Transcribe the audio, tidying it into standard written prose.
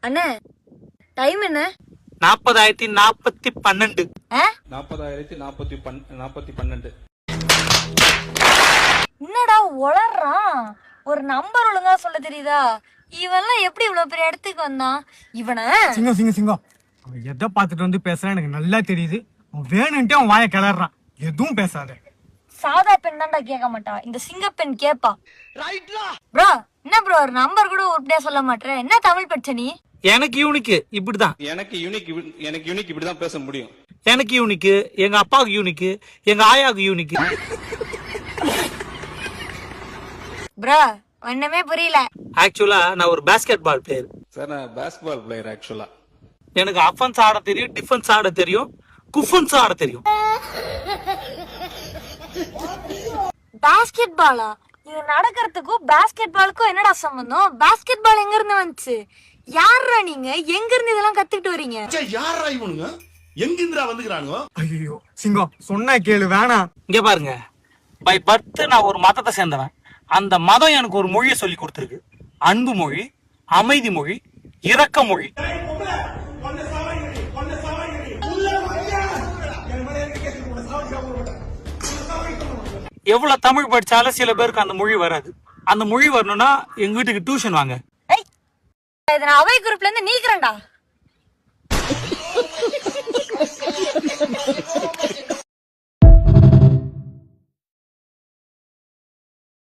அண்ணே டைம் என்ன? 40,012. 40,012. என்னடா உளறான்? ஒரு நம்பர் ஒழுங்கா சொல்ல தெரியுதா? இவன்லாம் எப்படி இவ்வளவு பெரிய இடத்துக்கு வந்தான்? இவனை சிங்கம் அவன் எதை பார்த்துட்டு வந்து பேசுறான் எனக்கு நல்லா தெரியுது. அவன் வேணுன்ட்டு அவன் வாயை கிளறான். எதுவும் பேசாத. சாதா பெண் தான்டா கேட்க மாட்டா, இந்த சிங்கப்பெண் கேப்பா. ப்ரோ என்ன ப்ரோ ஒரு நம்பர் கூட உருப்படியா சொல்ல மாட்டேற? என்ன தமிழ் படிச்ச நீ? எனக்கு யூனிக்கு இப்படிதான். எனக்கு யூனிக் இப்படிதான் பேச முடியும். எனக்கு யூனிக்கு, எங்க அப்பாவுக்கு யூனிக்கு, எங்க ஆயாவுக்கு யூனிக்கு. ப்ரோ ஒண்ணுமே புரியல. ஆக்சுவலா நான் ஒரு பாஸ்கெட் பால் பிளேயர் சார். நான் பாஸ்கெட்பால் பிளேயர் ஆக்சுவலா. எனக்கு அஃபென்ஸ் ஆட தெரியும், டிஃபென்ஸ் ஆட தெரியும், குஃபன்ஸ் ஆட தெரியும். பாஸ்கெட் பாலா? இது நடக்கிறதுக்கும் பாஸ்கெட் பாலுக்கும் என்னடா சம்பந்தம்? பாஸ்கெட் பால் எங்க இருந்து வந்துச்சு? யாரா நீங்க? எங்க இருந்து இதெல்லாம் கத்துக்கிட்டு வரீங்க? யாரா இவனுங்க? எங்கிருந்துடா வந்துக்கிறானுங்க? ஐயோ சிங்கம் சொன்னா கேளு, வேணாம். இங்க பாருங்க, பை பர்த் நான் ஒரு மதத்தை சேர்ந்தவன். அந்த மதம் எனக்கு ஒரு மொழியை சொல்லி கொடுத்துருக்கு. அன்பு மொழி, அமைதி மொழி, இரக்க மொழி. எவ்வளவு தமிழ் படிச்சாலும் சில பேருக்கு அந்த மொழி வராது. அந்த மொழி வரணும்னா எங்க வீட்டுக்கு டியூஷன் வாங்க. இதை நான் அவை குரூப்ல இருந்து நீக்கிறேன்டா.